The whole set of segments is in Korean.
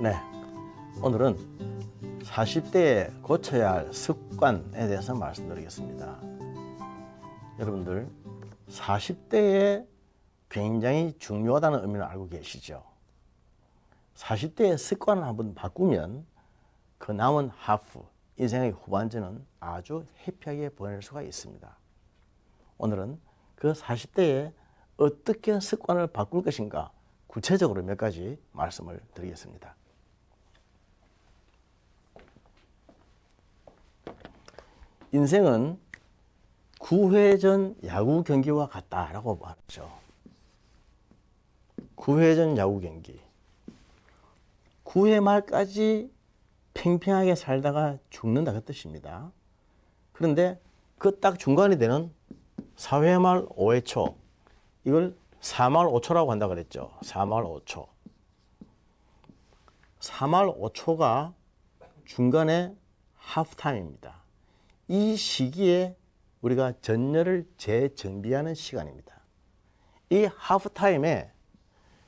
네, 오늘은 40대에 고쳐야 할 습관에 대해서 말씀드리겠습니다. 여러분들 40대에 굉장히 중요하다는 의미를 알고 계시죠? 40대의 습관을 한번 바꾸면 그 남은 하프, 인생의 후반전은 아주 해피하게 보낼 수가 있습니다. 오늘은 그 40대에 어떻게 습관을 바꿀 것인가 구체적으로 몇 가지 말씀을 드리겠습니다. 인생은 9회전 야구 경기와 같다라고 말하죠. 9회전 야구 경기. 9회 말까지 팽팽하게 살다가 죽는다 그 뜻입니다. 그런데 그 딱 중간이 되는 4회 말 5회 초, 이걸 4말 5초라고 한다 그랬죠. 4말 5초. 4말 5초가 중간에 하프타임입니다. 이 시기에 우리가 전열을 재정비하는 시간입니다. 이 하프타임에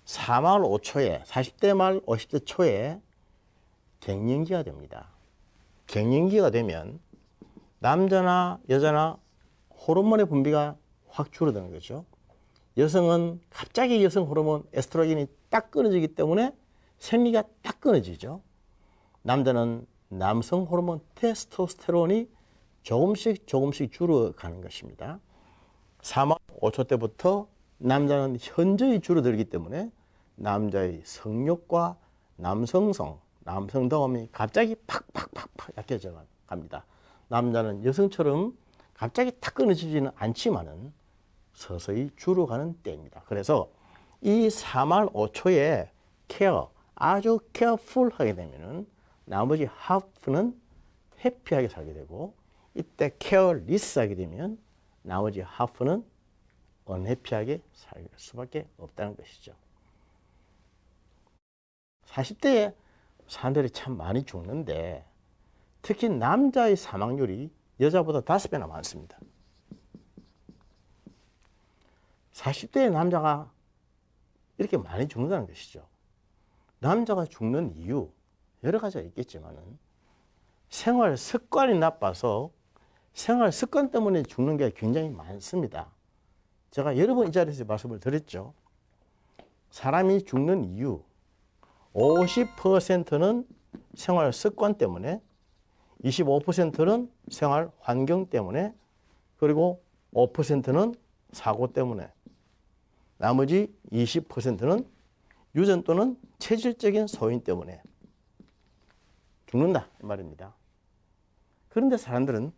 4말 5초에 40대 말 50대 초에 갱년기가 됩니다. 갱년기가 되면 남자나 여자나 호르몬의 분비가 확 줄어드는 거죠. 여성은 갑자기 여성 호르몬 에스트로겐이 딱 끊어지기 때문에 생리가 딱 끊어지죠. 남자는 남성 호르몬 테스토스테론이 조금씩 줄어가는 것입니다. 4만 5초 때부터 남자는 현저히 줄어들기 때문에 남자의 성욕과 남성성, 남성다움이 갑자기 팍팍 약해져 갑니다. 남자는 여성처럼 갑자기 탁 끊어지지는 않지만은 서서히 줄어가는 때입니다. 그래서 이 4말 5초에 아주 케어풀하게 되면은 나머지 하프는 해피하게 살게 되고, 이때 케어리스하게 되면 나머지 하프는 언해피하게 살 수밖에 없다는 것이죠. 40대에 사람들이 참 많이 죽는데 특히 남자의 사망률이 여자보다 5배나 많습니다. 40대의 남자가 이렇게 많이 죽는다는 것이죠. 남자가 죽는 이유 여러 가지가 있겠지만은 생활 습관이 나빠서 생활 습관 때문에 죽는 게 굉장히 많습니다. 제가 여러 번 이 자리에서 말씀을 드렸죠. 사람이 죽는 이유 50%는 생활 습관 때문에, 25%는 생활 환경 때문에, 그리고 5%는 사고 때문에, 나머지 20%는 유전 또는 체질적인 소인 때문에 죽는다 이 말입니다. 그런데 사람들은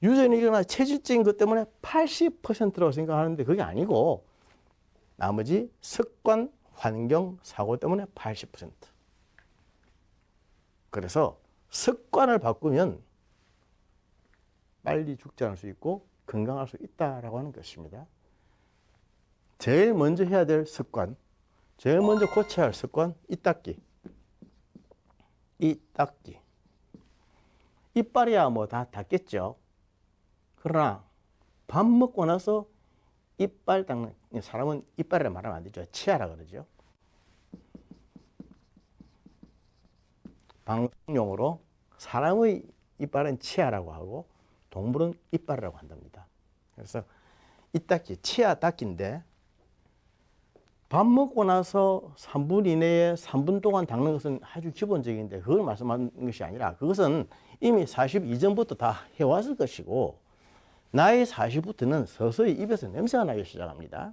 유전이거나 체질적인 것 때문에 80%라고 생각하는데 그게 아니고 나머지 습관, 환경, 사고 때문에 80%. 그래서 습관을 바꾸면 빨리 죽지 않을 수 있고 건강할 수 있다라고 하는 것입니다. 제일 먼저 해야 될 습관, 제일 먼저 고쳐야 할 습관, 이 닦기. 이빨이야 뭐 다 닦겠죠. 그러나 밥 먹고 나서 이빨 닦는, 사람은 이빨이라 말하면 안 되죠. 치아라 그러죠. 방송용어로 사람의 이빨은 치아라고 하고 동물은 이빨이라고 한답니다. 그래서 이 닦기, 치아 닦기인데 밥 먹고 나서 3분 이내에 3분 동안 닦는 것은 아주 기본적인데 그걸 말씀하는 것이 아니라 그것은 이미 40 이전부터 다 해왔을 것이고, 나이 40부터는 서서히 입에서 냄새가 나기 시작합니다.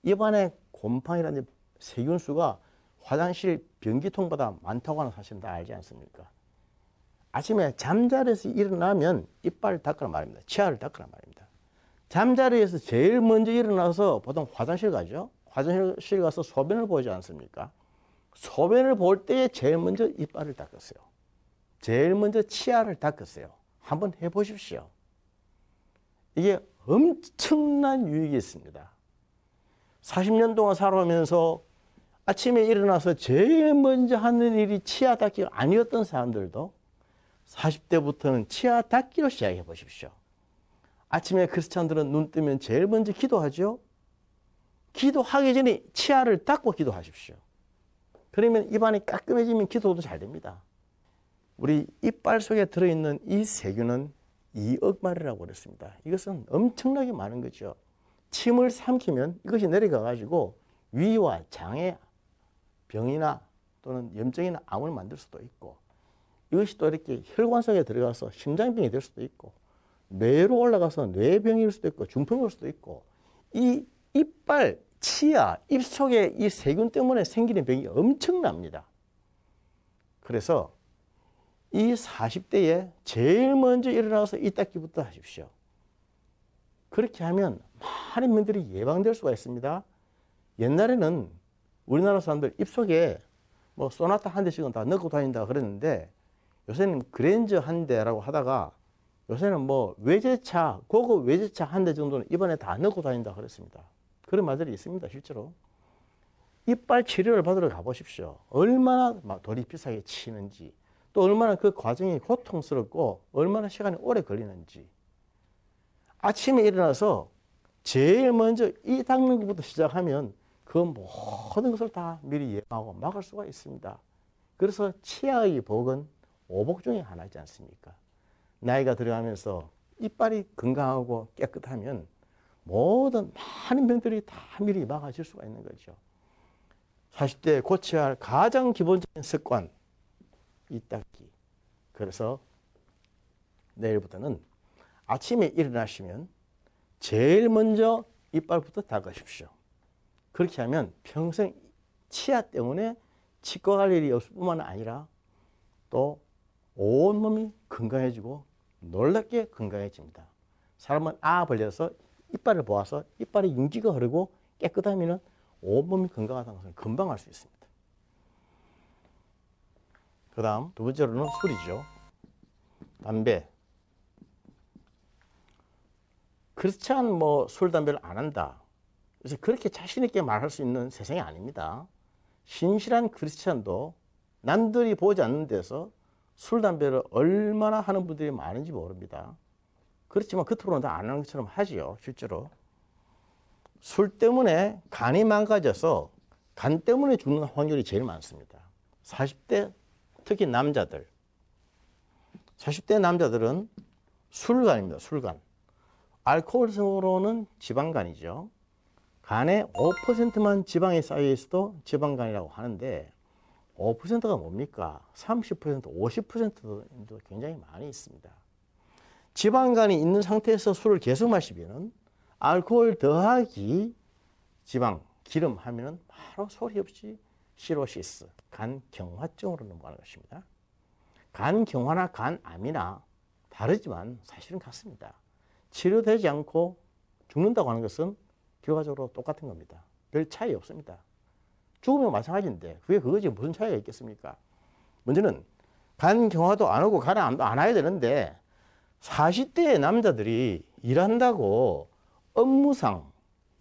입안에 곰팡이라는 세균수가 화장실 변기통보다 많다고 하는 사실은 다 알지 않습니까? 아침에 잠자리에서 일어나면 이빨을 닦으란 말입니다. 치아를 닦으란 말입니다. 잠자리에서 제일 먼저 일어나서 보통 화장실 가죠. 화장실 가서 소변을 보지 않습니까? 소변을 볼 때에 제일 먼저 이빨을 닦으세요. 제일 먼저 치아를 닦으세요. 한번 해보십시오. 이게 엄청난 유익이 있습니다. 40년 동안 살아오면서 아침에 일어나서 제일 먼저 하는 일이 치아 닦기가 아니었던 사람들도 40대부터는 치아 닦기로 시작해 보십시오. 아침에 크리스찬들은 눈 뜨면 제일 먼저 기도하죠. 기도하기 전에 치아를 닦고 기도하십시오. 그러면 입안이 깔끔해지면 기도도 잘 됩니다. 우리 이빨 속에 들어있는 이 세균은 2억 마리라고 그랬습니다. 이것은 엄청나게 많은 거죠. 침을 삼키면 이것이 내려가 가지고 위와 장의 병이나 또는 염증이나 암을 만들 수도 있고, 이것이 또 이렇게 혈관 속에 들어가서 심장병이 될 수도 있고, 뇌로 올라가서 뇌병일 수도 있고, 중풍이 올 수도 있고, 이 이빨, 치아, 입 속에 이 세균 때문에 생기는 병이 엄청납니다. 그래서 이 40대에 제일 먼저 일어나서 이 닦기부터 하십시오. 그렇게 하면 많은 병들이 예방될 수가 있습니다. 옛날에는 우리나라 사람들 입속에 뭐 소나타 한 대씩은 다 넣고 다닌다 그랬는데, 요새는 그랜저 한 대라고 하다가 요새는 뭐 외제차, 고급 외제차 한 대 정도는 입안에 다 넣고 다닌다 그랬습니다. 그런 말들이 있습니다, 실제로. 이빨 치료를 받으러 가보십시오. 얼마나 돈이 비싸게 치는지, 또 얼마나 그 과정이 고통스럽고 얼마나 시간이 오래 걸리는지. 아침에 일어나서 제일 먼저 이 닦는 것부터 시작하면 그 모든 것을 다 미리 예방하고 막을 수가 있습니다. 그래서 치아의 복은 오복 중에 하나이지 않습니까? 나이가 들어가면서 이빨이 건강하고 깨끗하면 모든 많은 병들이 다 미리 막아질 수가 있는 거죠. 40대에 고쳐야 할 가장 기본적인 습관, 이 닦기. 그래서 내일부터는 아침에 일어나시면 제일 먼저 이빨부터 닦으십시오. 그렇게 하면 평생 치아 때문에 치과 갈 일이 없을 뿐만 아니라 또 온몸이 건강해지고 놀랍게 건강해집니다. 사람은 벌려서 이빨을 보아서 이빨에 윤기가 흐르고 깨끗하면 온몸이 건강하다는 것을 금방 알 수 있습니다. 그 다음 두 번째로는 술이죠. 담배. 크리스찬 뭐 술, 담배를 안 한다. 그래서 그렇게 자신 있게 말할 수 있는 세상이 아닙니다. 신실한 크리스찬도 남들이 보지 않는 데서 술, 담배를 얼마나 하는 분들이 많은지 모릅니다. 그렇지만 겉으로는 다 안 하는 것처럼 하지요, 실제로. 술 때문에 간이 망가져서 간 때문에 죽는 확률이 제일 많습니다. 40대, 특히 남자들. 40대 남자들은 술간입니다, 술간. 알코올성으로는 지방간이죠. 간에 5%만 지방이 쌓여 있어도 지방간이라고 하는데 5%가 뭡니까? 30%, 50%도 굉장히 많이 있습니다. 지방간이 있는 상태에서 술을 계속 마시면 알코올 더하기 지방, 기름 하면 바로 소리 없이 시로시스, 간경화증으로 넘어가는 것입니다. 간경화나 간암이나 다르지만 사실은 같습니다. 치료되지 않고 죽는다고 하는 것은 결과적으로 똑같은 겁니다. 별 차이 없습니다. 죽으면 마찬가지인데 그게 그거지 무슨 차이가 있겠습니까? 문제는 간경화도 안 하고 간암도 안 해야 되는데 40대의 남자들이 일한다고 업무상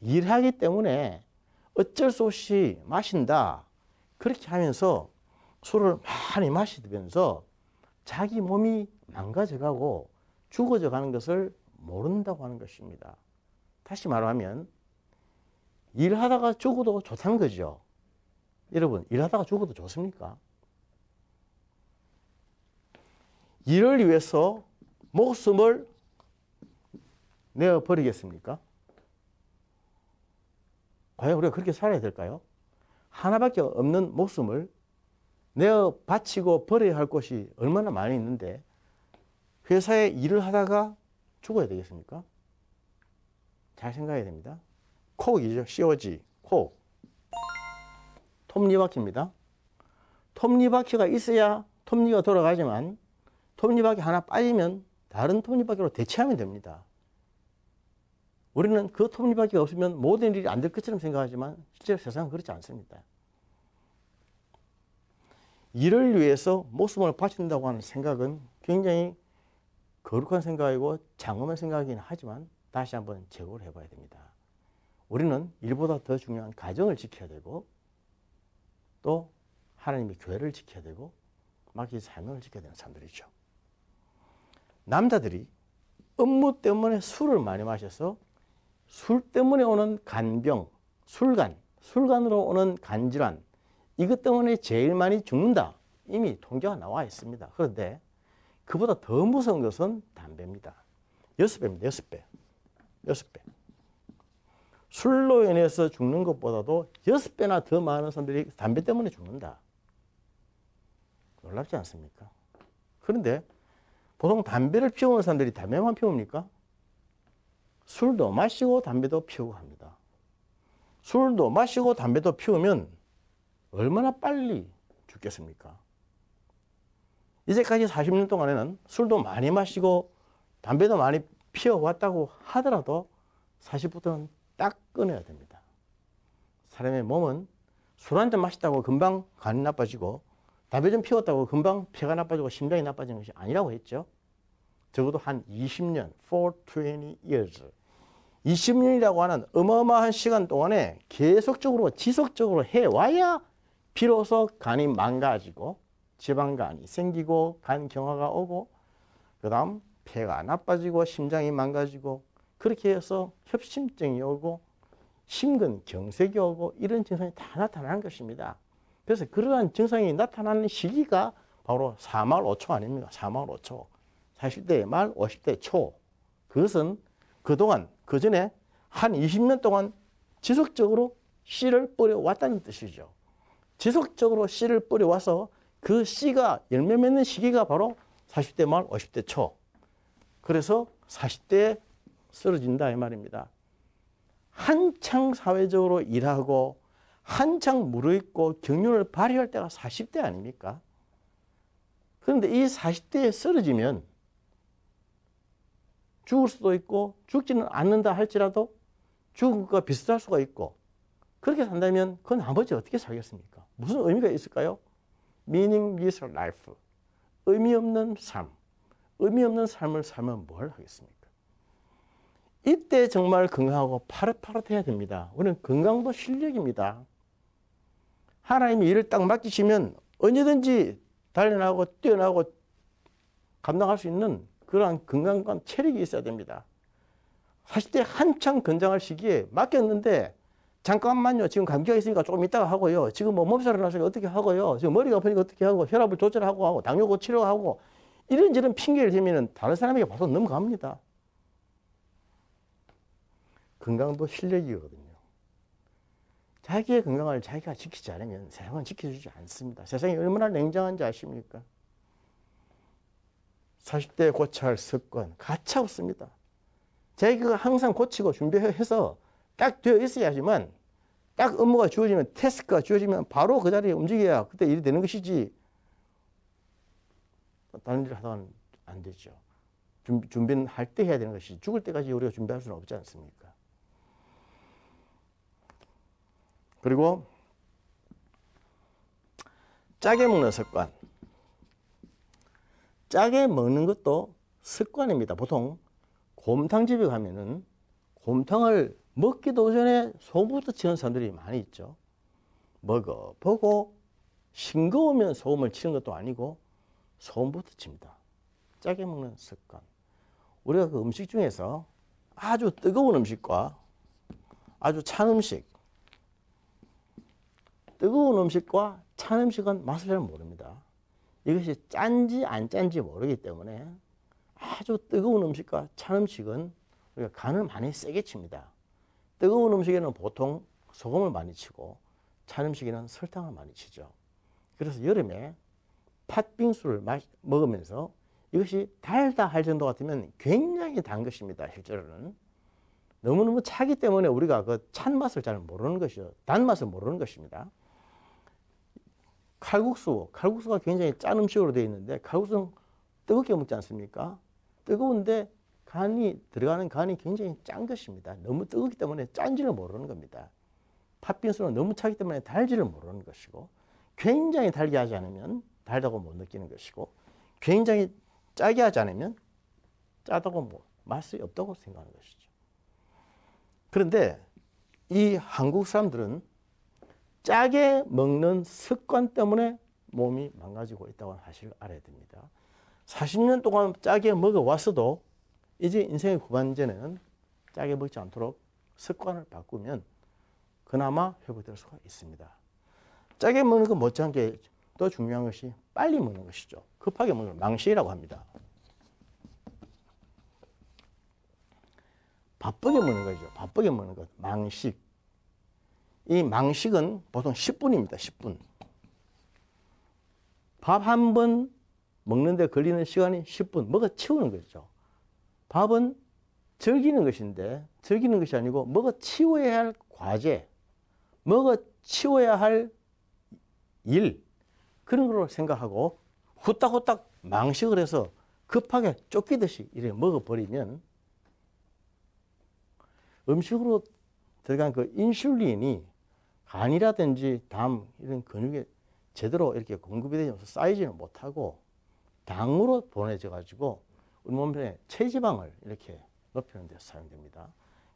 일하기 때문에 어쩔 수 없이 마신다. 그렇게 하면서 술을 많이 마시면서 자기 몸이 망가져가고 죽어져 가는 것을 모른다고 하는 것입니다. 다시 말하면 일하다가 죽어도 좋다는 거죠. 여러분, 일하다가 죽어도 좋습니까? 일을 위해서 목숨을 내어버리겠습니까? 과연 우리가 그렇게 살아야 될까요? 하나밖에 없는 목숨을 내어 바치고 버려야 할 곳이 얼마나 많이 있는데 회사에 일을 하다가 죽어야 되겠습니까? 잘 생각해야 됩니다. 콕이죠. COG, 콕. 톱니바퀴입니다. 톱니바퀴가 있어야 톱니가 돌아가지만 톱니바퀴 하나 빠지면 다른 톱니바퀴로 대체하면 됩니다. 우리는 그 톱니바퀴가 없으면 모든 일이 안 될 것처럼 생각하지만 실제로 세상은 그렇지 않습니다. 일을 위해서 목숨을 바친다고 하는 생각은 굉장히 거룩한 생각이고 장엄한 생각이긴 하지만 다시 한번 재고를 해봐야 됩니다. 우리는 일보다 더 중요한 가정을 지켜야 되고 또 하나님의 교회를 지켜야 되고 맡긴 사명을 지켜야 되는 사람들이죠. 남자들이 업무 때문에 술을 많이 마셔서 술 때문에 오는 간병, 술간으로 오는 간질환, 이것 때문에 제일 많이 죽는다. 이미 통계가 나와 있습니다. 그런데 그보다 더 무서운 것은 담배입니다. 6배입니다. 6배. 6배. 술로 인해서 죽는 것보다도 6배나 더 많은 사람들이 담배 때문에 죽는다. 놀랍지 않습니까? 그런데 보통 담배를 피우는 사람들이 담배만 피웁니까? 술도 마시고 담배도 피우고 합니다. 술도 마시고 담배도 피우면 얼마나 빨리 죽겠습니까? 이제까지 40년 동안에는 술도 많이 마시고 담배도 많이 피워왔다고 하더라도 40부터는 딱 끊어야 됩니다. 사람의 몸은 술 한잔 마셨다고 금방 간이 나빠지고 담배 좀 피웠다고 금방 폐가 나빠지고 심장이 나빠지는 것이 아니라고 했죠. 적어도 한 20년, for 20 years. 20년이라고 하는 어마어마한 시간 동안에 계속적으로 지속적으로 해와야 비로소 간이 망가지고 지방간이 생기고 간 경화가 오고 그 다음 폐가 나빠지고 심장이 망가지고 그렇게 해서 협심증이 오고 심근경색이 오고 이런 증상이 다 나타나는 것입니다. 그래서 그러한 증상이 나타나는 시기가 바로 4말 5초 아닙니까? 4말 5초. 40대 말 50대 초. 그것은 그동안 그 전에 한 20년 동안 지속적으로 씨를 뿌려왔다는 뜻이죠. 지속적으로 씨를 뿌려와서 그 씨가 열매 맺는 시기가 바로 40대 말 50대 초. 그래서 40대에 쓰러진다 이 말입니다. 한창 사회적으로 일하고 한창 무르익고 경륜을 발휘할 때가 40대 아닙니까? 그런데 이 40대에 쓰러지면 죽을 수도 있고 죽지는 않는다 할지라도 죽은 것과 비슷할 수가 있고 그렇게 산다면 그 나머지 어떻게 살겠습니까? 무슨 의미가 있을까요? meaningless life. 의미 없는 삶. 의미 없는 삶을 살면 뭘 하겠습니까? 이때 정말 건강하고 파릇파릇해야 됩니다. 우리는 건강도 실력입니다. 하나님이 일을 딱 맡기시면 언제든지 달려나가고 뛰어나가고 감당할 수 있는 그러한 건강과 체력이 있어야 됩니다. 40대 한창 건장할 시기에 맡겼는데 잠깐만요. 지금 감기가 있으니까 조금 이따가 하고요. 지금 뭐 몸살이 나서 어떻게 하고요. 지금 머리가 아프니까 어떻게 하고 혈압을 조절하고 당뇨고 치료하고 이런저런 핑계를 대면 다른 사람에게 바로 넘어갑니다. 건강도 실력이거든요. 자기의 건강을 자기가 지키지 않으면 세상은 지켜주지 않습니다. 세상이 얼마나 냉정한지 아십니까? 40대에 고쳐야 할 습관 가차 없습니다. 자기가 항상 고치고 준비해서 딱 되어 있어야지만 딱 업무가 주어지면 태스크가 주어지면 바로 그 자리에 움직여야 그때 일이 되는 것이지 다른 일을 하다가는 안 되죠. 준비는 할 때 해야 되는 것이지 죽을 때까지 우리가 준비할 수는 없지 않습니까? 그리고 짜게 먹는 습관. 짜게 먹는 것도 습관입니다. 보통 곰탕집에 가면은 곰탕을 먹기도 전에 소금부터 치는 사람들이 많이 있죠. 먹어보고 싱거우면 소금을 치는 것도 아니고 소금부터 칩니다. 짜게 먹는 습관. 우리가 그 음식 중에서 아주 뜨거운 음식과 아주 찬 음식, 뜨거운 음식과 찬 음식은 맛을 잘 모릅니다. 이것이 짠지 안 짠지 모르기 때문에 아주 뜨거운 음식과 찬 음식은 우리가 간을 많이 세게 칩니다. 뜨거운 음식에는 보통 소금을 많이 치고 찬 음식에는 설탕을 많이 치죠. 그래서 여름에 팥빙수를 먹으면서 이것이 달다 할 정도 같으면 굉장히 단 것입니다. 실제로는. 너무너무 차기 때문에 우리가 그 찬맛을 잘 모르는 것이죠. 단맛을 모르는 것입니다. 칼국수가 굉장히 짠 음식으로 되어 있는데 칼국수는 뜨겁게 먹지 않습니까? 뜨거운데 들어가는 간이 굉장히 짠 것입니다. 너무 뜨겁기 때문에 짠지를 모르는 겁니다. 팥빙수는 너무 차기 때문에 달지를 모르는 것이고 굉장히 달게 하지 않으면 달다고 못 느끼는 것이고 굉장히 짜게 하지 않으면 짜다고 맛이 없다고 생각하는 것이죠. 그런데 이 한국 사람들은 짜게 먹는 습관 때문에 몸이 망가지고 있다고 사실을 알아야 됩니다. 40년 동안 짜게 먹어왔어도 이제 인생의 후반전에는 짜게 먹지 않도록 습관을 바꾸면 그나마 회복될 수가 있습니다. 짜게 먹는 것 못지않게 더 중요한 것이 빨리 먹는 것이죠. 급하게 먹는 걸 망식이라고 합니다. 바쁘게 먹는 거죠. 바쁘게 먹는 것, 망식. 이 망식은 보통 10분입니다. 10분. 밥 한 번 먹는데 걸리는 시간이 10분. 먹어 치우는 거죠. 밥은 즐기는 것인데 즐기는 것이 아니고 먹어 치워야 할 과제, 먹어 치워야 할 일, 그런 걸로 생각하고 후딱후딱 망식을 해서 급하게 쫓기듯이 이렇게 먹어버리면 음식으로 들어간 그 인슐린이 간이라든지 담 이런 근육에 제대로 이렇게 공급이 되지 않아서 쌓이지는 못하고 당으로 보내져 가지고 우리 몸에 체지방을 이렇게 높이는 데 사용됩니다.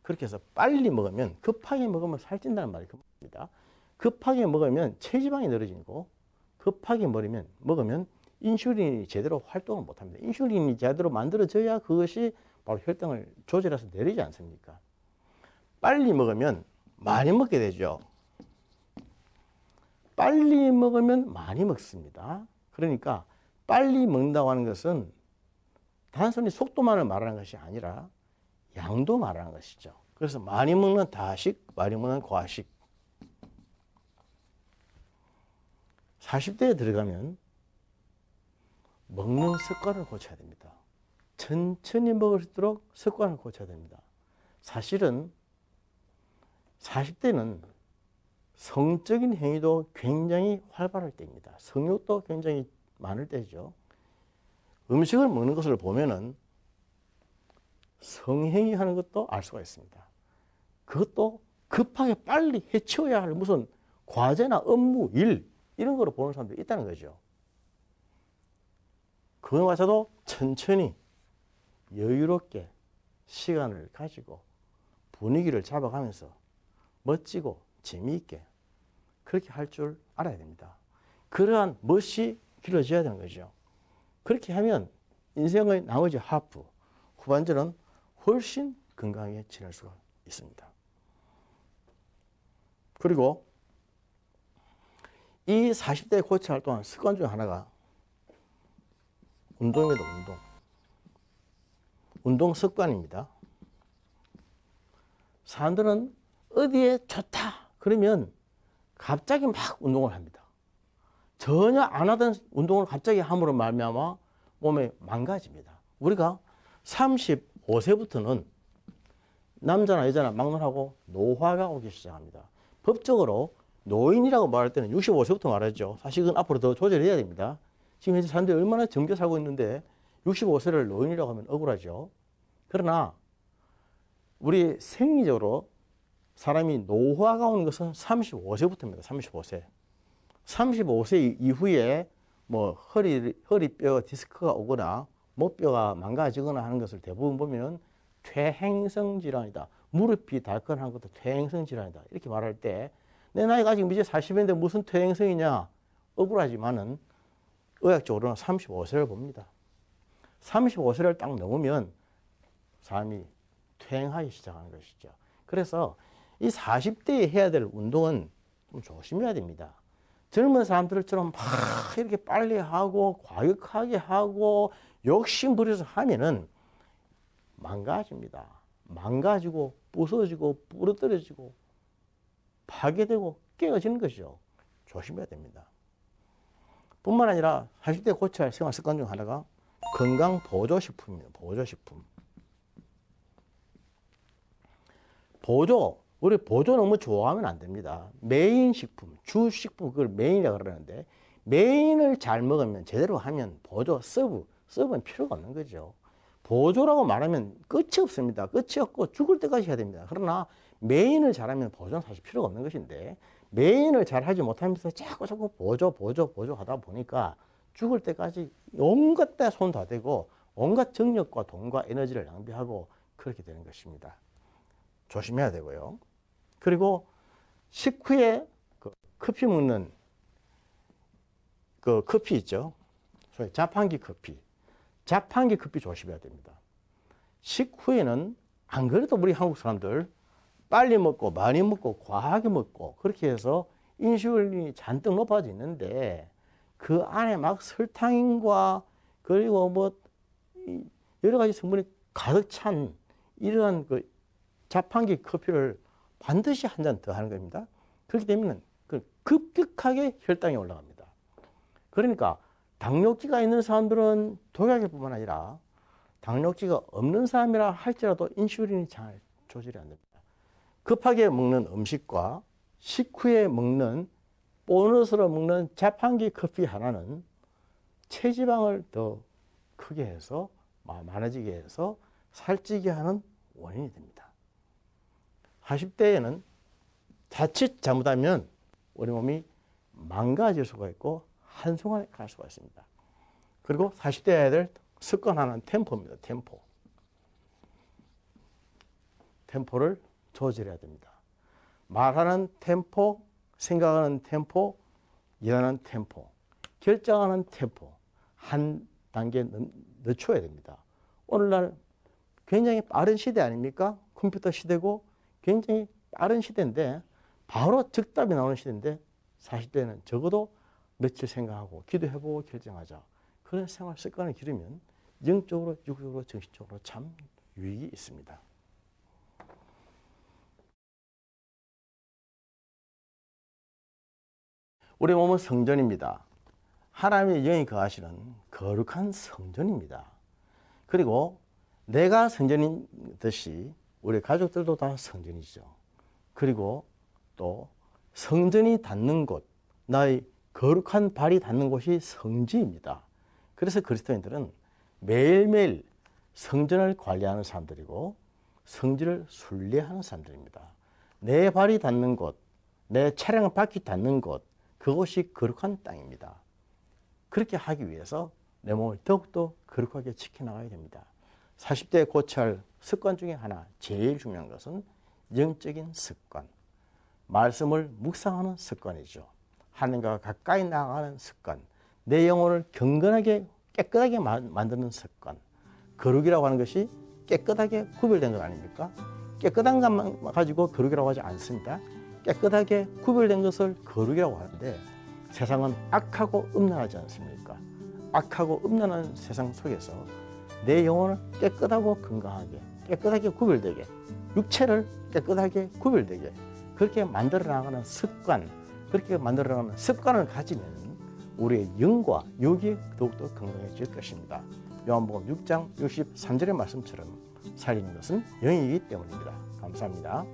그렇게 해서 빨리 먹으면, 급하게 먹으면 살찐다는 말이 그겁니다. 급하게 먹으면 체지방이 늘어지고 급하게 먹으면 인슐린이 제대로 활동을 못합니다. 인슐린이 제대로 만들어져야 그것이 바로 혈당을 조절해서 내리지 않습니까? 빨리 먹으면 많이 먹게 되죠. 빨리 먹으면 많이 먹습니다. 그러니까 빨리 먹는다고 하는 것은 단순히 속도만을 말하는 것이 아니라 양도 말하는 것이죠. 그래서 많이 먹는 다식, 많이 먹는 과식. 40대에 들어가면 먹는 습관을 고쳐야 됩니다. 천천히 먹을 수 있도록 습관을 고쳐야 됩니다. 사실은 40대는 성적인 행위도 굉장히 활발할 때입니다. 성욕도 굉장히 많을 때죠. 음식을 먹는 것을 보면은 성행위 하는 것도 알 수가 있습니다. 그것도 급하게 빨리 해치워야 할 무슨 과제나 업무, 일, 이런 거로 보는 사람들이 있다는 거죠. 그거마저도 천천히 여유롭게 시간을 가지고 분위기를 잡아가면서 멋지고 재미있게 그렇게 할 줄 알아야 됩니다. 그러한 멋이 길러져야 되는 거죠. 그렇게 하면 인생의 나머지 하프, 후반전은 훨씬 건강하게 지낼 수가 있습니다. 그리고 이 40대에 고쳐야 할 또한 습관 중 하나가 운동입니다. 운동 습관입니다. 사람들은 어디에 좋다 그러면 갑자기 막 운동을 합니다. 전혀 안 하던 운동을 갑자기 함으로 말미암아 몸에 망가집니다. 우리가 35세부터는 남자나 여자나 막론하고 노화가 오기 시작합니다. 법적으로 노인이라고 말할 때는 65세부터 말하죠. 사실 그건 앞으로 더 조절해야 됩니다. 지금 현재 사람들이 얼마나 정겨 살고 있는데 65세를 노인이라고 하면 억울하죠. 그러나 우리 생리적으로 사람이 노화가 오는 것은 35세부터입니다. 35세. 35세 이후에 뭐 허리뼈 디스크가 오거나 목뼈가 망가지거나 하는 것을 대부분 보면 퇴행성 질환이다. 무릎이 달큰한 것도 퇴행성 질환이다. 이렇게 말할 때 내 나이가 아직 이제 40인데 무슨 퇴행성이냐 억울하지만은 의학적으로는 35세를 봅니다. 35세를 딱 넘으면 사람이 퇴행하기 시작하는 것이죠. 그래서 이 40대에 해야 될 운동은 좀 조심해야 됩니다. 젊은 사람들처럼 막 이렇게 빨리 하고 과격하게 하고 욕심 부려서 하면은 망가집니다. 망가지고 부서지고 부러뜨려지고 파괴되고 깨어지는 것이죠. 조심해야 됩니다. 뿐만 아니라 40대 고쳐야 할 생활 습관 중 하나가 건강 보조식품입니다. 보조식품. 우리 보조 너무 좋아하면 안 됩니다. 메인 식품, 주식품, 그걸 메인이라고 그러는데 메인을 잘 먹으면 제대로 하면 보조, 서브는 필요가 없는 거죠. 보조라고 말하면 끝이 없습니다. 끝이 없고 죽을 때까지 해야 됩니다. 그러나 메인을 잘하면 보조는 사실 필요가 없는 것인데 메인을 잘하지 못하면서 자꾸 보조 하다 보니까 죽을 때까지 온갖 데 손 다 대고 온갖 정력과 돈과 에너지를 낭비하고 그렇게 되는 것입니다. 조심해야 되고요. 그리고 식후에 커피 먹는 그 커피 있죠. 소위 자판기 커피. 자판기 커피 조심해야 됩니다. 식후에는 안 그래도 우리 한국 사람들 빨리 먹고 많이 먹고 과하게 먹고 그렇게 해서 인슐린이 잔뜩 높아져 있는데 그 안에 막 설탕인과 그리고 뭐 여러 가지 성분이 가득 찬 이러한 그 자판기 커피를 반드시 한 잔 더 하는 겁니다. 그렇기 때문에 급격하게 혈당이 올라갑니다. 그러니까 당뇨기가 있는 사람들은 독약일 뿐만 아니라 당뇨기가 없는 사람이라 할지라도 인슐린이 잘 조절이 안 됩니다. 급하게 먹는 음식과 식후에 먹는 보너스로 먹는 자판기 커피 하나는 체지방을 더 크게 해서 많아지게 해서 살찌게 하는 원인이 됩니다. 40대에는 자칫 잘못하면 우리 몸이 망가질 수가 있고 한순간에 갈 수가 있습니다. 그리고 40대 해야 될 습관 하나는 템포입니다. 템포를 조절해야 됩니다. 말하는 템포, 생각하는 템포, 일하는 템포, 결정하는 템포 한 단계 늦춰야 됩니다. 오늘날 굉장히 빠른 시대 아닙니까? 컴퓨터 시대고 굉장히 빠른 시대인데 바로 즉답이 나오는 시대인데 40대는 적어도 며칠 생각하고 기도해보고 결정하자. 그런 생활 습관을 기르면 영적으로, 육적으로, 정신적으로 참 유익이 있습니다. 우리 몸은 성전입니다. 하나님의 영이 거하시는 거룩한 성전입니다. 그리고 내가 성전인 듯이 우리 가족들도 다 성전이죠. 그리고 또 성전이 닿는 곳, 나의 거룩한 발이 닿는 곳이 성지입니다. 그래서 그리스도인들은 매일매일 성전을 관리하는 사람들이고 성지를 순례하는 사람들입니다. 내 발이 닿는 곳, 내 차량 바퀴 닿는 곳, 그곳이 거룩한 땅입니다. 그렇게 하기 위해서 내 몸을 더욱더 거룩하게 지켜나가야 됩니다. 40대에 고쳐야 할 습관 중에 하나, 제일 중요한 것은 영적인 습관. 말씀을 묵상하는 습관이죠. 하나님과 가까이 나아가는 습관. 내 영혼을 경건하게 깨끗하게 만드는 습관. 거룩이라고 하는 것이 깨끗하게 구별된 것 아닙니까? 깨끗한 것만 가지고 거룩이라고 하지 않습니다. 깨끗하게 구별된 것을 거룩이라고 하는데 세상은 악하고 음란하지 않습니까? 악하고 음란한 세상 속에서 내 영혼을 깨끗하고 건강하게, 깨끗하게 구별되게, 육체를 깨끗하게 구별되게 그렇게 만들어 나가는 습관, 그렇게 만들어 나가는 습관을 가지면 우리의 영과 육이 더욱더 건강해질 것입니다. 요한복음 6장 63절의 말씀처럼 살리는 것은 영이기 때문입니다. 감사합니다.